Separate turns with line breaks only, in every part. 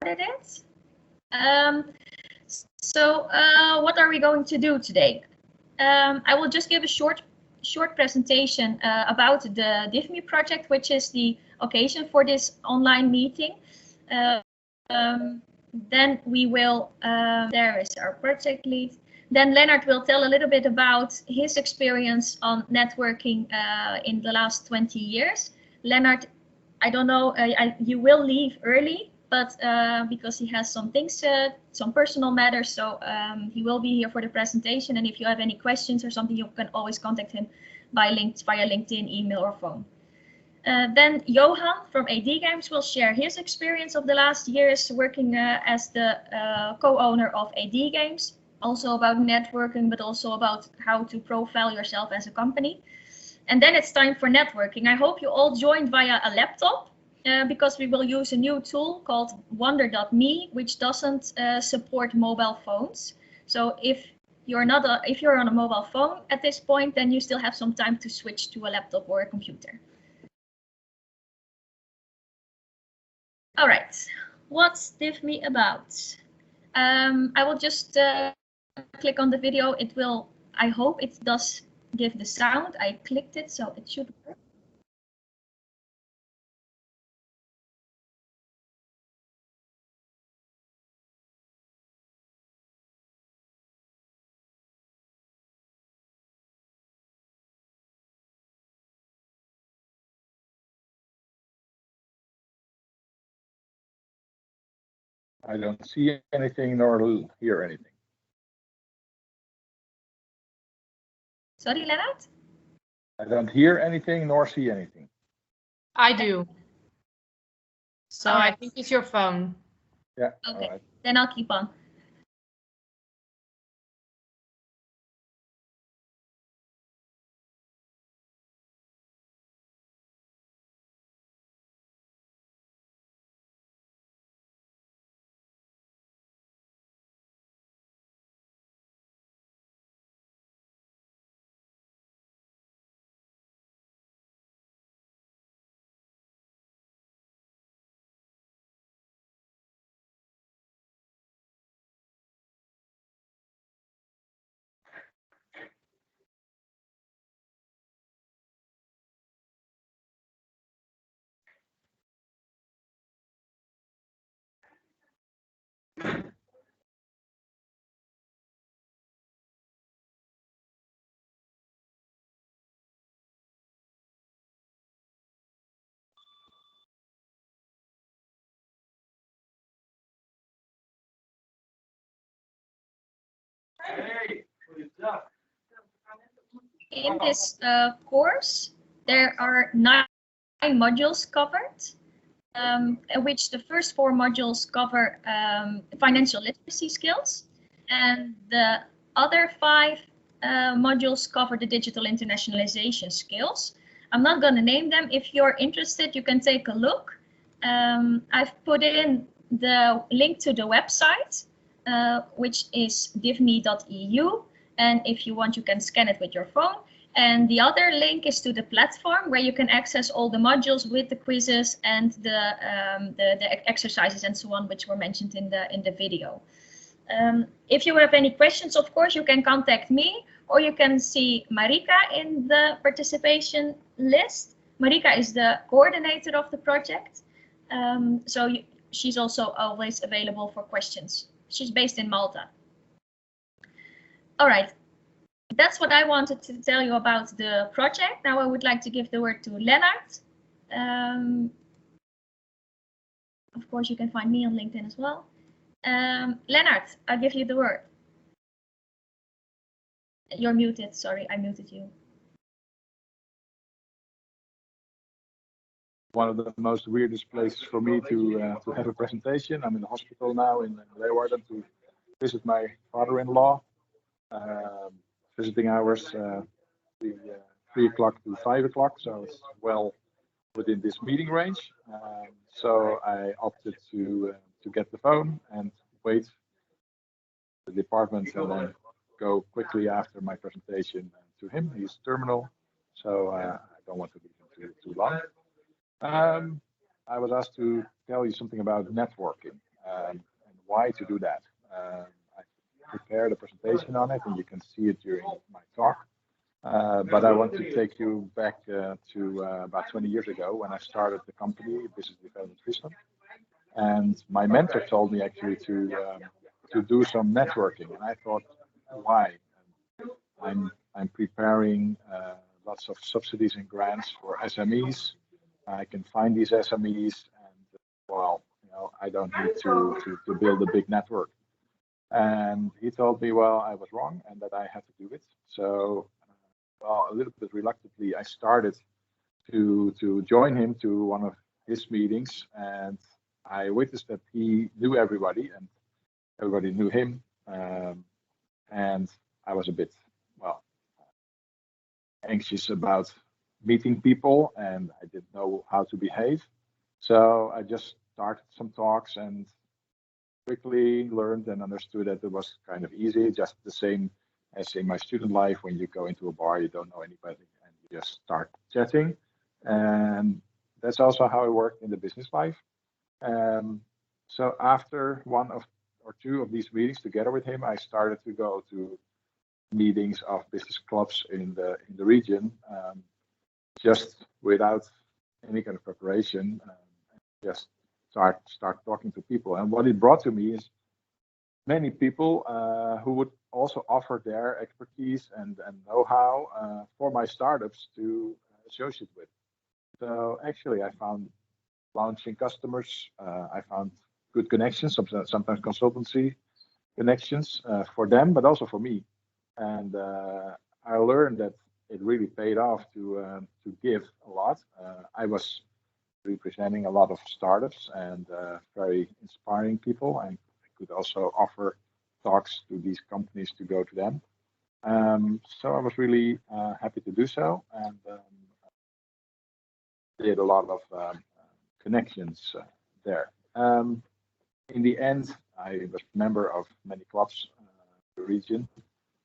it. What are we going to do today? I will just give a short presentation about the DIFME project, which is the occasion for this online meeting. Then we will, there is our project lead. Then Lennart will tell a little bit about his experience on networking in the last 20 years. Lennart, I don't know, you will leave early, but because he has some things, some personal matters, so he will be here for the presentation. And if you have any questions or something, you can always contact him via LinkedIn, email, or phone. Then Johan from AD Games will share his experience of the last years working as the co-owner of AD Games, also about networking, but also about how to profile yourself as a company. And then it's time for networking. I hope you all joined via a laptop because we will use a new tool called wonder.me, which doesn't support mobile phones. So if you're on a mobile phone at this point, then you still have some time to switch to a laptop or a computer. All right, what's DIFME about? I will just click on the video. It will, I hope it does give the sound. I clicked it, so it should work.
I don't see anything nor hear anything.
Sorry, Lennart?
I don't hear anything nor see anything.
I do. So
right.
I think it's your phone.
Yeah.
Okay,
all right.
then I'll keep on. In this course, there are 9 modules covered, in which the first 4 modules cover financial literacy skills, and the other 5 modules cover the digital internationalization skills. I'm not going to name them. If you're interested, you can take a look. I've put in the link to the website, which is divme.eu. And if you want, you can scan it with your phone. And the other link is to the platform where you can access all the modules with the quizzes and the exercises and so on, which were mentioned in the video. If you have any questions, of course, you can contact me, or you can see Marika in the participation list. Marika is the coordinator of the project. She's also always available for questions. She's based in Malta. All right, that's what I wanted to tell you about the project. Now I would like to give the word to Lennart. Of course, you can find me on LinkedIn as well. Lennart, I'll give you the word. You're muted, sorry, I muted you.
One of the most weirdest places for me to have a presentation. I'm in the hospital now in Leeuwarden to visit my father-in-law. Visiting hours 3 o'clock to 5 o'clock, so it's well within this meeting range. So I opted to get the phone and wait the department and then go quickly after my presentation to him. He's terminal, so I don't want to leave him too long. I was asked to tell you something about networking. and why to do that. I prepared a presentation on it, and you can see it during my talk. But I want to take you back to about 20 years ago when I started the company, Business Development Friesland. And my mentor told me actually to do some networking, and I thought, why? I'm preparing lots of subsidies and grants for SMEs. I can find these SMEs, and well, I don't need to build a big network. And he told me, well, I was wrong, and that I had to do it. So, well, a little bit reluctantly, I started to join him to one of his meetings, and I witnessed that he knew everybody, and everybody knew him. And I was a bit, well, anxious about meeting people, and I didn't know how to behave. So I just started some talks and quickly learned and understood that it was kind of easy, just the same as in my student life. When you go into a bar, you don't know anybody, and you just start chatting. And that's also how it worked in the business life. So after one or two of these meetings together with him, I started to go to meetings of business clubs in the region, just without any kind of preparation, just start talking to people. And what it brought to me is many people who would also offer their expertise and know-how for my startups to associate with. So actually, I found launching customers. I found good connections, sometimes consultancy connections for them, but also for me. And I learned that it really paid off to give a lot. I was representing a lot of startups and very inspiring people, and I could also offer talks to these companies to go to them. So I was really happy to do so, and did a lot of connections there. In the end, I was a member of many clubs in the region,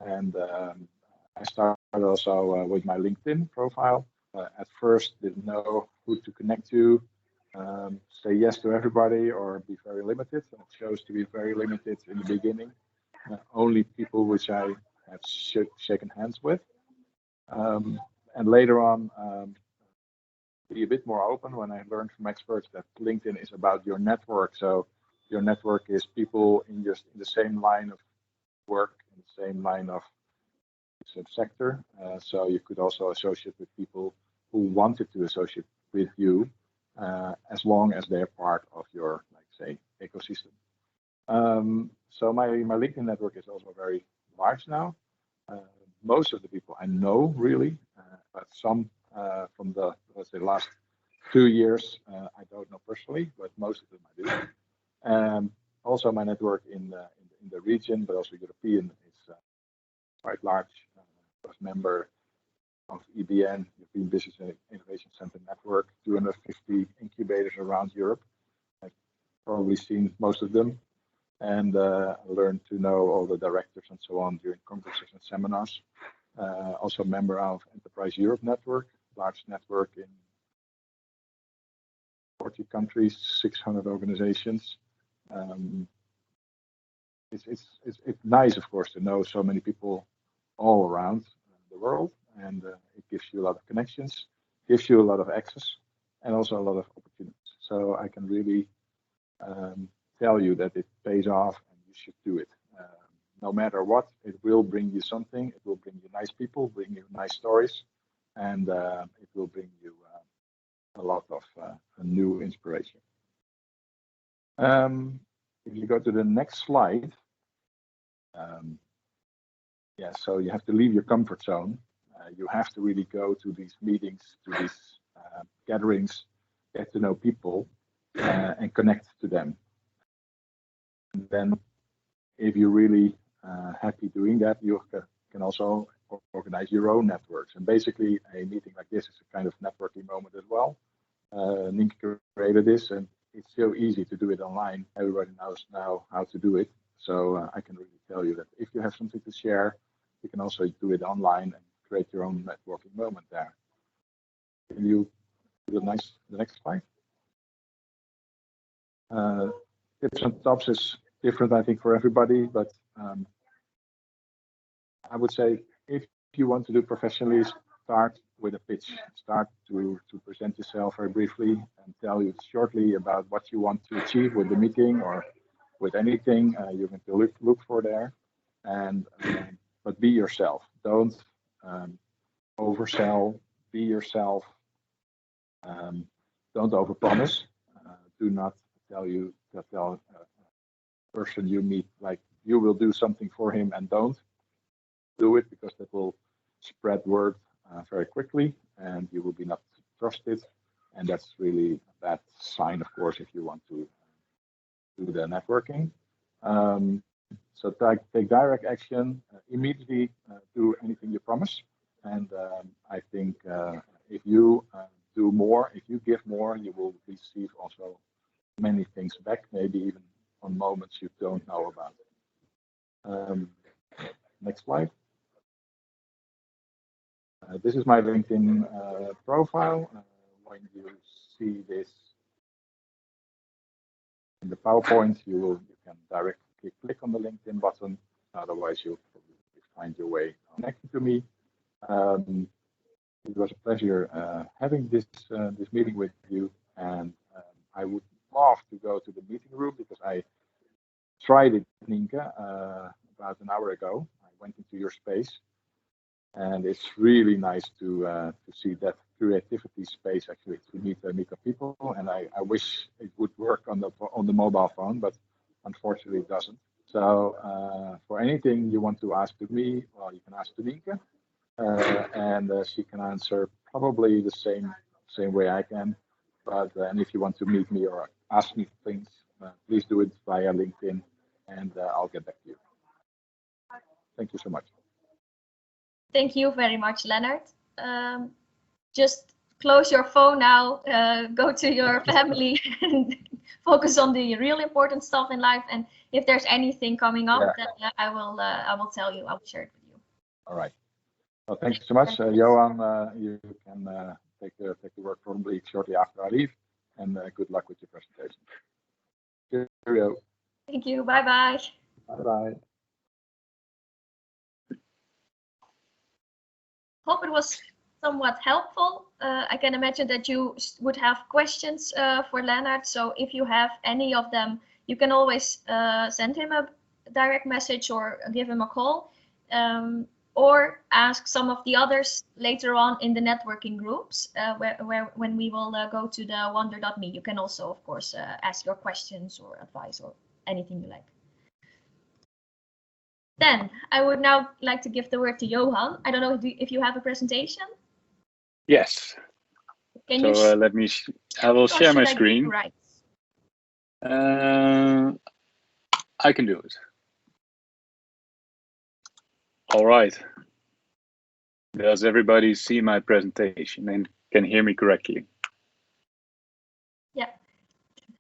and I started also with my LinkedIn profile. At first, didn't know who to connect to, say yes to everybody, or be very limited. And it chose to be very limited in the beginning. Only people which I have shaken hands with. And later on, be a bit more open when I learned from experts that LinkedIn is about your network. So your network is people in the same line of work, in the same line of sector. So you could also associate with people who wanted to associate with you, as long as they're part of your, like, say, ecosystem. So my LinkedIn network is also very large now. Most of the people I know really, but some from the, let's say, last 2 years, I don't know personally, but most of them I do. Also, my network in the region, but also European, is quite large. I was member of EBN, European Business and Innovation Center Network, 250 incubators around Europe. I've probably seen most of them, and learned to know all the directors and so on during congresses and seminars. Also member of Enterprise Europe Network, large network in 40 countries, 600 organizations. It's nice, of course, to know so many people all around the world, and it gives you a lot of connections, gives you a lot of access, and also a lot of opportunities. So I can really tell you that it pays off, and you should do it. No matter what, it will bring you something. It will bring you nice people, bring you nice stories, and it will bring you a lot of new inspiration. If you go to the next slide, yeah, so you have to leave your comfort zone. You have to really go to these meetings, to these gatherings, get to know people, and connect to them. And then, if you're really happy doing that, you can also organize your own networks. And basically, a meeting like this is a kind of networking moment as well. Nienke created this, and it's so easy to do it online. Everybody knows now how to do it. So I can really tell you that if you have something to share, you can also do it online and create your own networking moment there. Can you do the next slide? different tops is different, I think, for everybody. But I would say if you want to do professionally, start with a pitch. Start to present yourself very briefly and tell you shortly about what you want to achieve with the meeting or with anything you're going to look for there. And but be yourself. Don't oversell. Be yourself. Don't overpromise. Do not tell a person you meet like you will do something for him and don't do it, because that will spread word very quickly and you will be not trusted, and that's really a bad sign, of course, if you want to do the networking. So take direct action, immediately do anything you promise, and I think if you do more, if you give more, you will receive also many things back, maybe even on moments you don't know about. Next slide. This is my LinkedIn profile. When you see this in the PowerPoint, you can directly click on the LinkedIn button. Otherwise, you'll probably find your way connecting to me. It was a pleasure having this meeting with you, and I would love to go to the meeting room because I tried it, Nienke, about an hour ago. I went into your space. And it's really nice to see that creativity space actually to meet people. And I wish it would work on the mobile phone, but unfortunately it doesn't. So for anything you want to ask to me, well, you can ask to Nienke, and she can answer probably the same way I can. But and if you want to meet me or ask me things, please do it via LinkedIn, and I'll get back to you. Thank you so much.
Thank you very much, Leonard. Just close your phone now, go to your family and focus on the real important stuff in life. And if there's anything coming up, then I will tell you, I will share it with you.
All right. Well, thank you so much. Johan, you can take the work probably shortly after I leave, and good luck with your presentation. Cheerio.
Thank you. Bye-bye.
Bye-bye.
Hope it was somewhat helpful. I can imagine that you would have questions for Leonard. So if you have any of them, you can always send him a direct message or give him a call, or ask some of the others later on in the networking groups when we will go to the wonder.me. You can also, of course, ask your questions or advice or anything you like. Then I would now like to give the word to Johan. I don't know if you have a presentation.
Yes.
Can
so let me. I will share my screen.
Right.
I can do it. All right. Does everybody see my presentation and can hear me correctly?
Yeah.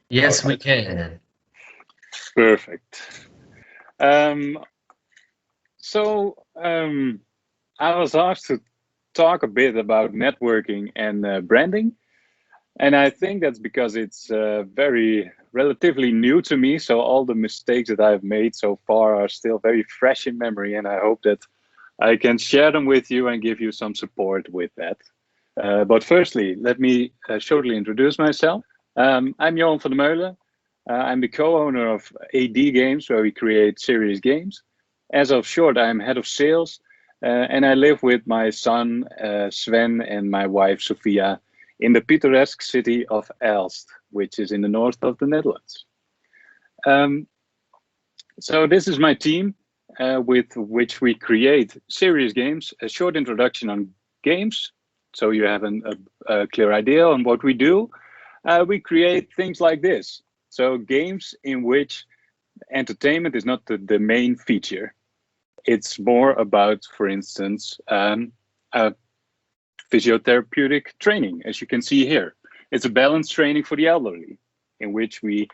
Yes, we can.
Perfect. I was asked to talk a bit about networking and branding, and I think that's because it's very relatively new to me. So all the mistakes that I've made so far are still very fresh in memory, and I hope that I can share them with you and give you some support with that. But firstly, let me shortly introduce myself. I'm Johan van der Meulen. I'm the co-owner of AD Games, where we create serious games. As of short, I'm head of sales, and I live with my son, Sven, and my wife, Sophia, in the picturesque city of Elst, which is in the north of the Netherlands. So this is my team, with which we create serious games. A short introduction on games, so you have a clear idea on what we do. We create things like this. So games in which entertainment is not the main feature. It's more about, for instance, physiotherapeutic training, as you can see here. It's a balance training for the elderly, in which we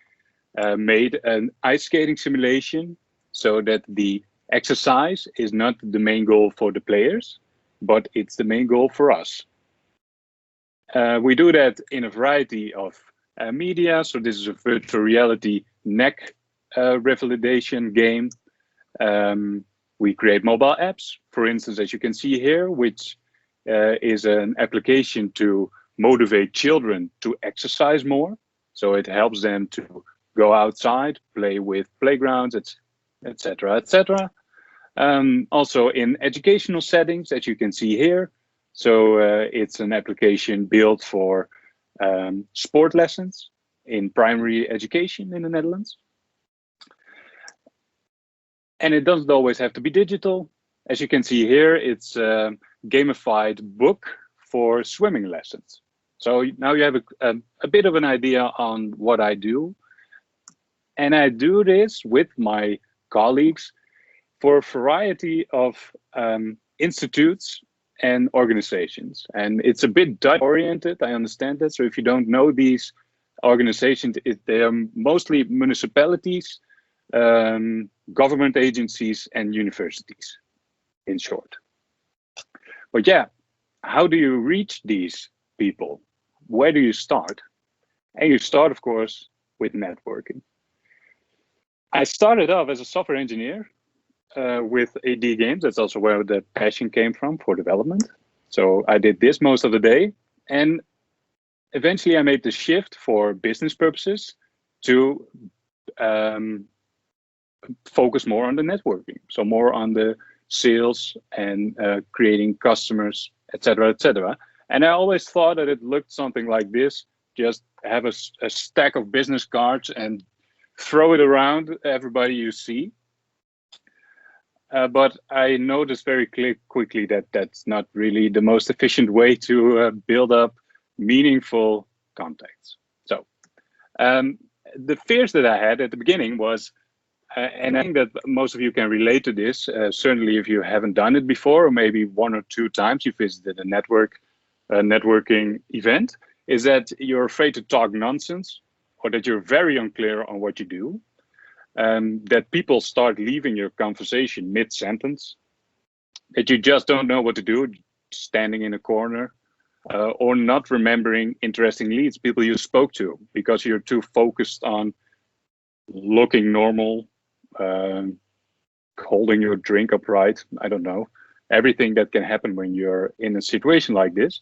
made an ice skating simulation so that the exercise is not the main goal for the players, but it's the main goal for us. We do that in a variety of media. So this is a virtual reality neck revalidation game. We create mobile apps, for instance, as you can see here, which is an application to motivate children to exercise more. So it helps them to go outside, play with playgrounds, etc., etc. Also in educational settings, as you can see here. So it's an application built for sport lessons in primary education in the Netherlands. And it doesn't always have to be digital. As you can see here, it's a gamified book for swimming lessons. So now you have a bit of an idea on what I do. And I do this with my colleagues for a variety of institutes and organizations. And it's a bit Dutch oriented, I understand that. So if you don't know these organizations, they are mostly municipalities, government agencies, and universities, in short. But yeah, how do you reach these people? Where do you start? And you start, of course, with networking. I started off as a software engineer with AD games. That's also where the passion came from for development. So I did this most of the day. And eventually I made the shift for business purposes to focus more on the networking. So more on the sales and creating customers, etc., etc. And I always thought that it looked something like this: just have a stack of business cards and throw it around everybody you see. But I noticed very quickly that that's not really the most efficient way to build up meaningful contacts. So the fears that I had at the beginning was, and I think that most of you can relate to this, certainly if you haven't done it before, or maybe one or two times you visited a networking event, is that you're afraid to talk nonsense, or that you're very unclear on what you do, that people start leaving your conversation mid-sentence, that you just don't know what to do, standing in a corner, or not remembering interesting leads, people you spoke to, because you're too focused on looking normal, holding your drink upright, I don't know, everything that can happen when you're in a situation like this.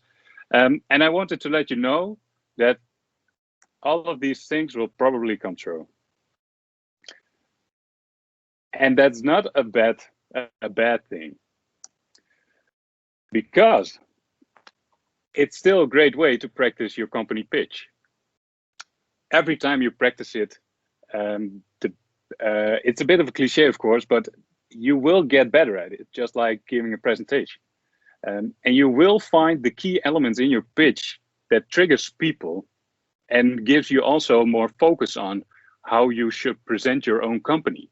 And I wanted to let you know that all of these things will probably come true. And that's not a bad thing, because it's still a great way to practice your company pitch. Every time you practice it, it's a bit of a cliche, of course, but you will get better at it, just like giving a presentation. And you will find the key elements in your pitch that triggers people and gives you also more focus on how you should present your own company.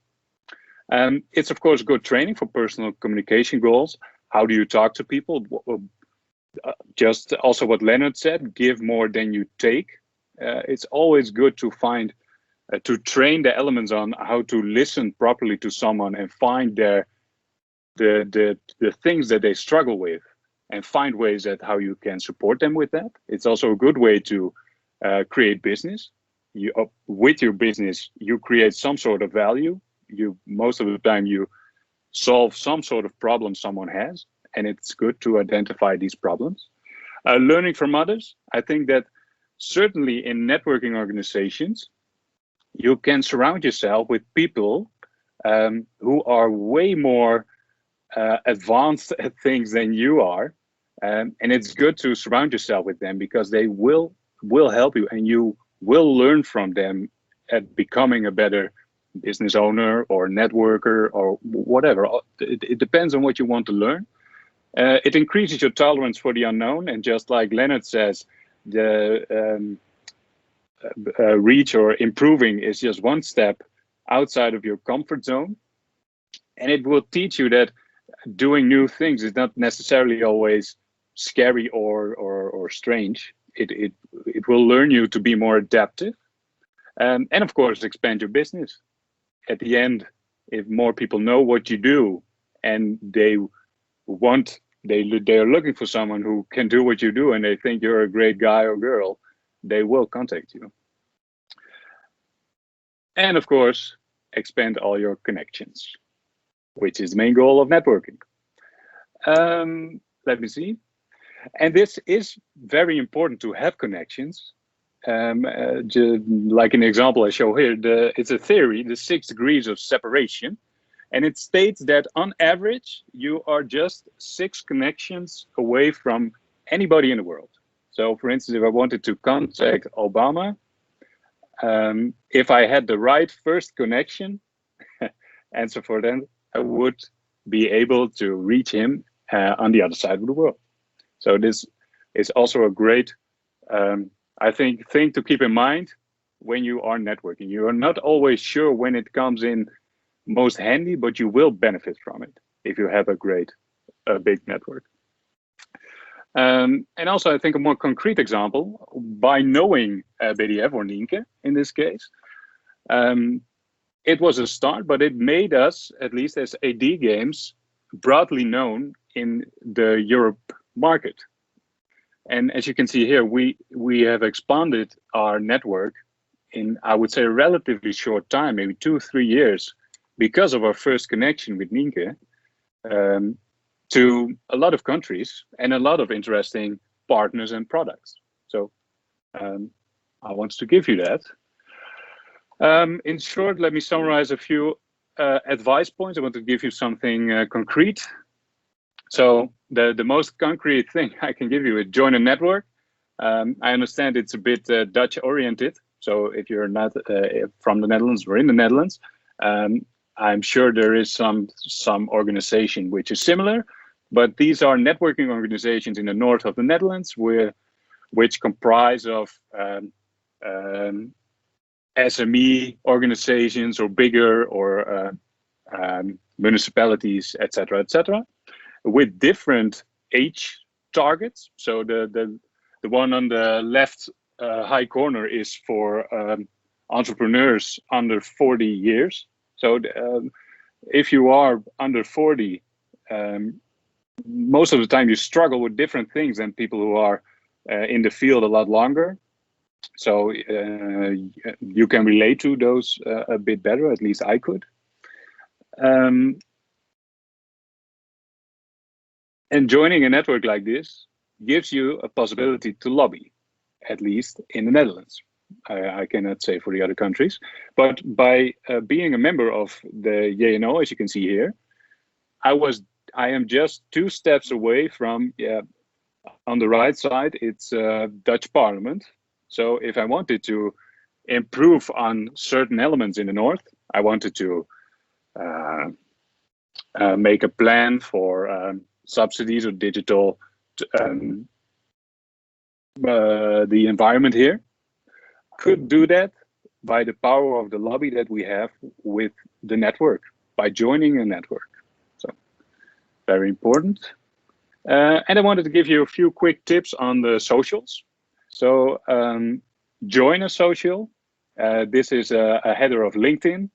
It's of course good training for personal communication goals. How do you talk to people? Just also what Leonard said, give more than you take. It's always good to find, to train the elements on how to listen properly to someone and find the things that they struggle with, and find ways that how you can support them with that. It's also a good way to create business. With your business, you create some sort of value. Most of the time you solve some sort of problem someone has, and it's good to identify these problems. Learning from others. I think that certainly in networking organizations, you can surround yourself with people who are way more advanced at things than you are. And it's good to surround yourself with them, because they will help you, and you will learn from them at becoming a better business owner or networker or whatever. It depends on what you want to learn. It increases your tolerance for the unknown, and just like Leonard says, the reach or improving is just one step outside of your comfort zone, and it will teach you that doing new things is not necessarily always scary or strange. It will learn you to be more adaptive, and of course expand your business. At the end, if more people know what you do and they are looking for someone who can do what you do, and they think you're a great guy or girl, they will contact you. And of course, expand all your connections, which is the main goal of networking. Let me see. And this is very important to have connections. Like an example I show here, it's a theory, the 6 degrees of separation. And it states that on average, you are just 6 connections away from anybody in the world. So for instance, if I wanted to contact Obama, if I had the right first connection, answer for that, I would be able to reach him on the other side of the world. So this is also a great, I think, thing to keep in mind when you are networking. You are not always sure when it comes in most handy, but you will benefit from it if you have a great, big network. And also, I think a more concrete example, by knowing BDF or Nienke in this case, it was a start, but it made us, at least as AD Games, broadly known in the Europe market. And as you can see here, we have expanded our network in, I would say, a relatively short time, maybe 2-3 years, because of our first connection with Nienke, to a lot of countries and a lot of interesting partners and products. So I want to give you that. In short, let me summarize a few advice points. I want to give you something concrete. So the most concrete thing I can give you is join a network. I understand it's a bit Dutch oriented. So if you're not from the Netherlands or in the Netherlands, I'm sure there is some organization which is similar, but these are networking organizations in the north of the Netherlands, which comprise of SME organizations or bigger or municipalities, etc., with different age targets. So the one on the left high corner is for entrepreneurs under 40 years. So if you are under 40, most of the time you struggle with different things than people who are in the field a lot longer. So you can relate to those a bit better, at least I could. And joining a network like this gives you a possibility to lobby, at least in the Netherlands. I cannot say for the other countries, but by being a member of the JNO, as you can see here, I am just 2 steps away from, on the right side, it's Dutch Parliament. So if I wanted to improve on certain elements in the north, I wanted to make a plan for subsidies or digital, the environment here, could do that by the power of the lobby that we have with the network, by joining a network. So very important. And I wanted to give you a few quick tips on the socials. So join a social. This is a header of LinkedIn.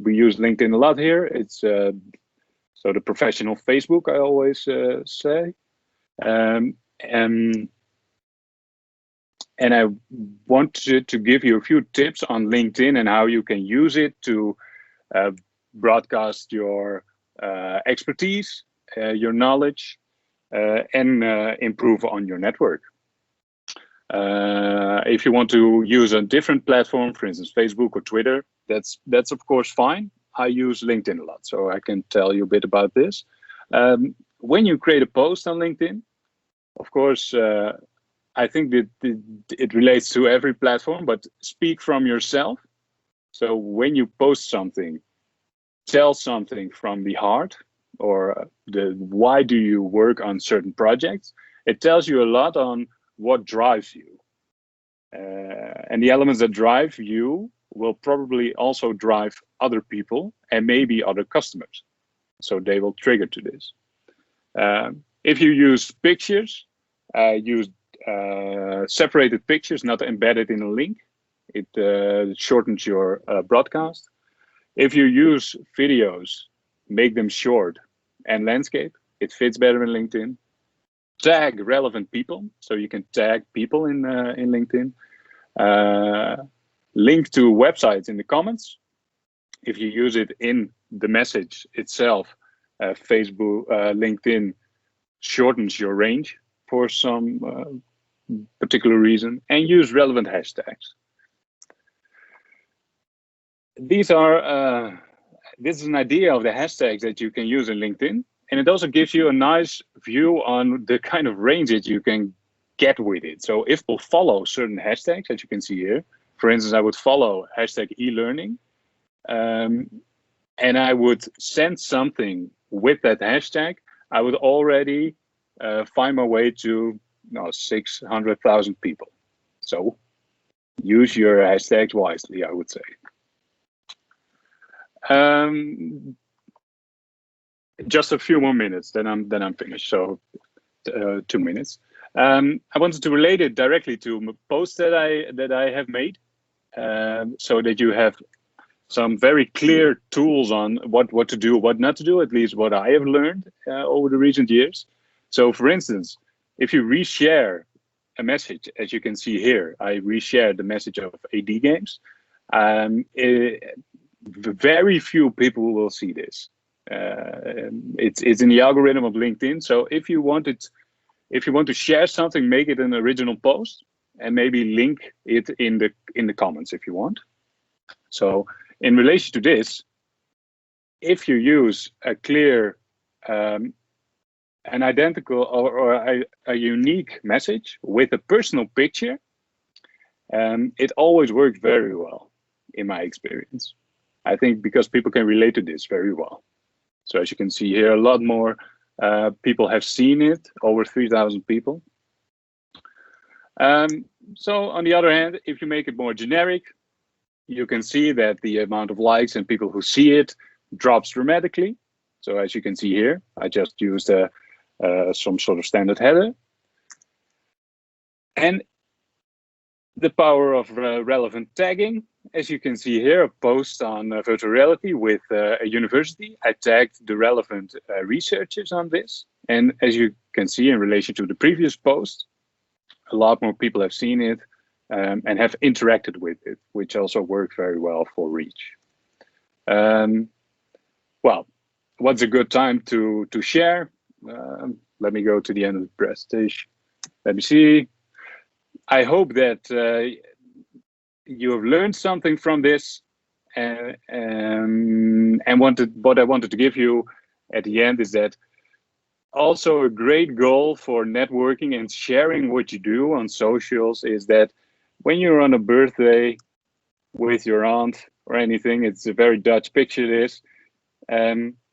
We use LinkedIn a lot here. It's so the professional Facebook, I always say. And I wanted to give you a few tips on LinkedIn and how you can use it to broadcast your expertise, your knowledge, and improve on your network. If you want to use a different platform, for instance, Facebook or Twitter, that's of course fine. I use LinkedIn a lot, so I can tell you a bit about this. When you create a post on LinkedIn, of course, I think that it relates to every platform, but speak from yourself. So when you post something, tell something from the heart, or why do you work on certain projects. It tells you a lot on what drives you. And the elements that drive you will probably also drive other people and maybe other customers. So they will trigger to this. If you use pictures, use separated pictures, not embedded in a link. It shortens your broadcast. If you use videos, make them short and landscape. It fits better in LinkedIn. Tag relevant people, so you can tag people in LinkedIn. link to websites in the comments. If you use it in the message itself, Facebook, LinkedIn shortens your range for some particular reason, and use relevant hashtags. These are this is an idea of the hashtags that you can use in LinkedIn, and it also gives you a nice view on the kind of range that you can get with it. So if people follow certain hashtags, as you can see here, for instance, I would follow hashtag e-learning, and I would send something with that hashtag, I would already find my way to 600,000 people. So use your hashtags wisely, I would say. Just a few more minutes, then I'm finished. So 2 minutes. I wanted to relate it directly to a post that I have made, so that you have some very clear tools on what to do, what not to do, at least what I have learned over the recent years. So for instance, if you reshare a message, as you can see here, I reshared the message of AD games. Very few people will see this. It's in the algorithm of LinkedIn. So if you want to share something, make it an original post and maybe link it in the comments if you want. So in relation to this, if you use a clear, an identical or a unique message with a personal picture, it always works very well in my experience. I think because people can relate to this very well. So as you can see here, a lot more people have seen it, over 3,000 people. So on the other hand, if you make it more generic, you can see that the amount of likes and people who see it drops dramatically. So as you can see here, I just used some sort of standard header. And the power of relevant tagging, as you can see here, a post on virtual reality with a university. I tagged the relevant researchers on this. And as you can see in relation to the previous post, a lot more people have seen it and have interacted with it, which also works very well for reach. Well, what's a good time to share? Let me go to the end of the presentation. Let me see. I hope that you have learned something from this, and what I wanted to give you at the end is that also a great goal for networking and sharing what you do on socials is that when you're on a birthday with your aunt or anything, it's a very Dutch picture this,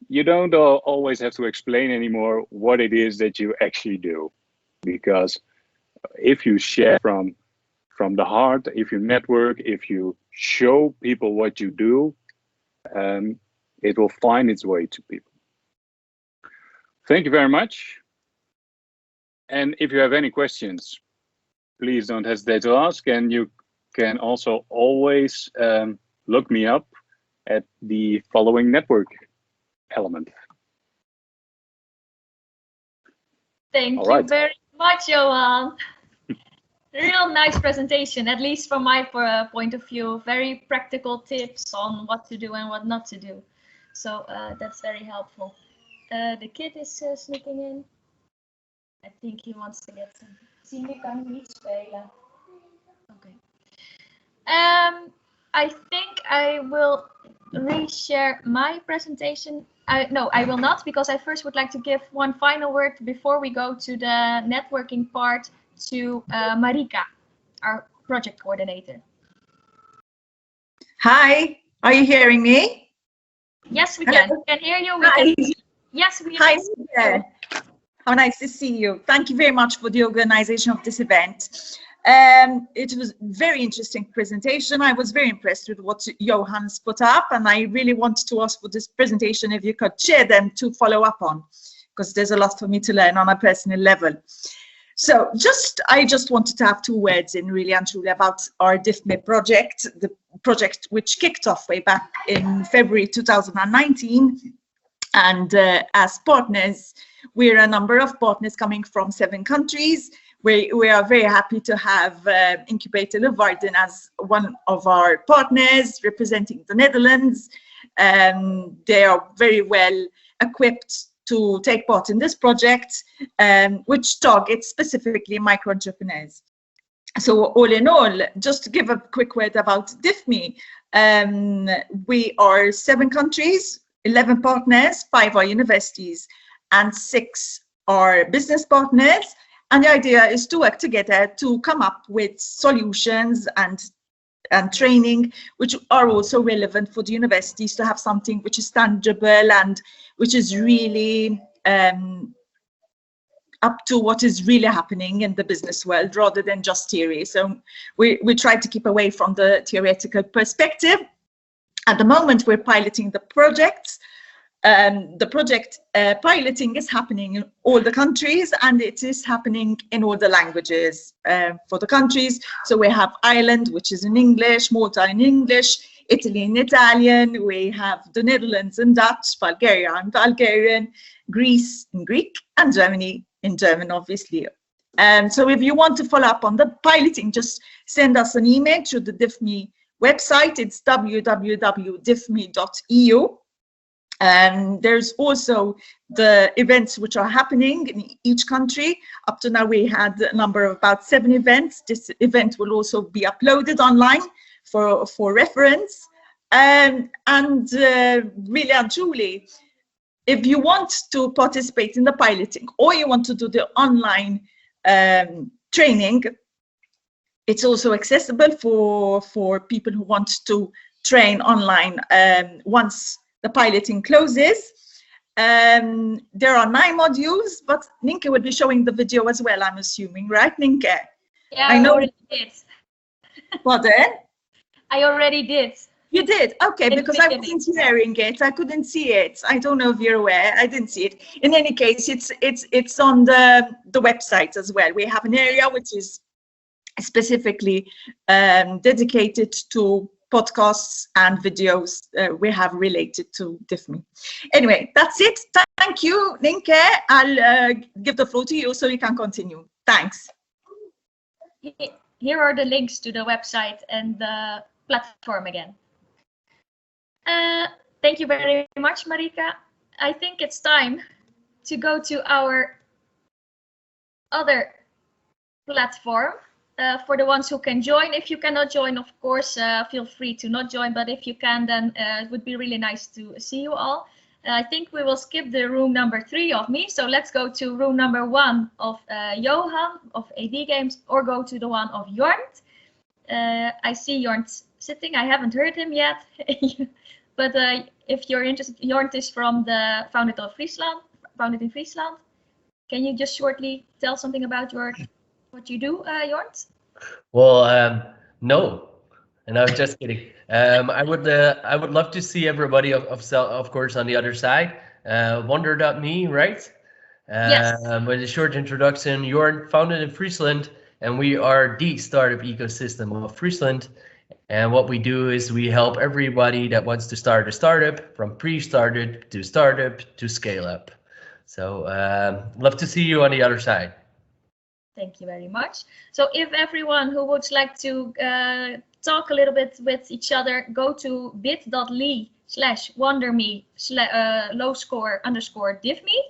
you don't always have to explain anymore what it is that you actually do, because if you share from the heart, if you network, if you show people what you do, it will find its way to people. Thank you very much. And if you have any questions, please don't hesitate to ask. And you can also always look me up at the following network element.
Thank you very much, Johan. Real nice presentation, at least from my point of view. Very practical tips on what to do and what not to do. So that's very helpful. The kid is sneaking in. I think he wants to get some. Zie, nu kan hij niet spelen. Okay. I think I will reshare my presentation. No, I will not, because I first would like to give one final word before we go to the networking part to Marika, our project coordinator.
Hi, are you hearing me?
Yes, we can. We can hear you. We can. Yes, we can.
Hi. How nice to see you. Thank you very much for the organization of this event. It was a very interesting presentation. I was very impressed with what Johan's put up, and I really wanted to ask for this presentation if you could share them to follow up on, because there's a lot for me to learn on a personal level. So I just wanted to have 2 words in really and truly about our DIFME project, the project which kicked off way back in February 2019. And as partners, we're a number of partners coming from 7 countries. we are very happy to have Inqubator Leeuwarden as one of our partners representing the Netherlands. They are very well equipped to take part in this project, which targets specifically micro entrepreneurs. So all in all, just to give a quick word about DIFME, we are 7 countries, 11 partners, 5 are universities, and 6 are business partners. And the idea is to work together to come up with solutions and training, which are also relevant for the universities to have something which is tangible and which is really up to what is really happening in the business world rather than just theory. So we try to keep away from the theoretical perspective. At the moment, we're piloting the projects. The project piloting is happening in all the countries, and it is happening in all the languages for the countries. So we have Ireland, which is in English, Malta in English, Italy in Italian, we have the Netherlands in Dutch, Bulgaria in Bulgarian, Greece in Greek, and Germany in German, obviously. So if you want to follow up on the piloting, just send us an email to the DIFME website. It's www.difme.eu. There's also the events which are happening in each country. Up to now, we had a number of about 7 events. This event will also be uploaded online for reference. Really and truly, if you want to participate in the piloting or you want to do the online training, it's also accessible for people who want to train online once the piloting closes. There are 9 modules, but Ninke will be showing the video as well, I'm assuming, right, Ninke?
Yeah, I already did.
Pardon?
I already did.
You did? Okay, because I wasn't hearing it. I couldn't see it. I don't know if you're aware. I didn't see it. In any case, it's on the website as well. We have an area which is specifically dedicated to podcasts and videos we have related to DIFME. Anyway, that's it. Thank you, Ninke. I'll give the floor to you so you can continue. Thanks.
Here are the links to the website and the platform again. Thank you very much, Marika. I think it's time to go to our other platform. For the ones who can join. If you cannot join, of course, feel free to not join, but if you can, then it would be really nice to see you all. I think we will skip the room number 3 of me, so let's go to room number 1 of Johan of AD Games, or go to the one of Jornt. I see Jornt sitting. I haven't heard him yet, but if you're interested, Jornt is from the founded in Friesland. Can you just shortly tell something about what you do, Jornt?
Well, no, and I'm just kidding. I would love to see everybody, of course, on the other side. Wonder.me, right?
Yes.
With a short introduction, Jornt founded in Friesland, and we are the startup ecosystem of Friesland. And what we do is we help everybody that wants to start a startup, from pre-started to startup to scale up. So love to see you on the other side.
Thank you very much. So if everyone who would like to talk a little bit with each other, go to bit.ly/wonderme/lowscore_DIFME.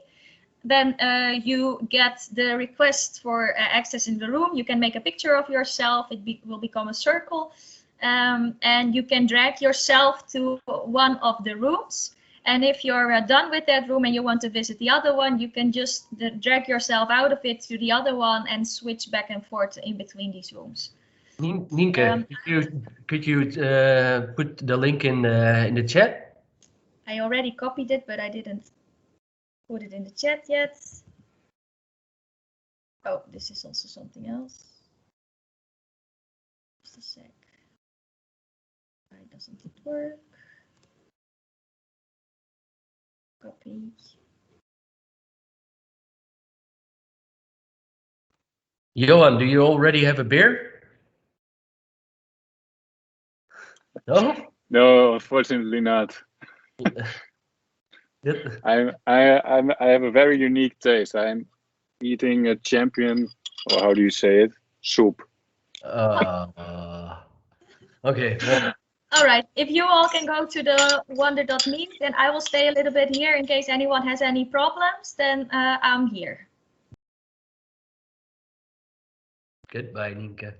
Then you get the request for access in the room. You can make a picture of yourself. It will become a circle. And you can drag yourself to one of the rooms. And if you're done with that room and you want to visit the other one, you can just drag yourself out of it to the other one and switch back and forth in between these rooms.
Ninke, could you put the link in the chat?
I already copied it, but I didn't put it in the chat yet. Oh, this is also something else. Just a sec. Why doesn't it work? Copy.
Johan, do you already have a beer? No?
No, unfortunately not. I have a very unique taste. I'm eating a champion, or how do you say it? Soup.
Okay. Well,
All right, if you all can go to the wonder.me, then I will stay a little bit here in case anyone has any problems, then I'm here.
goodbye, Nienke.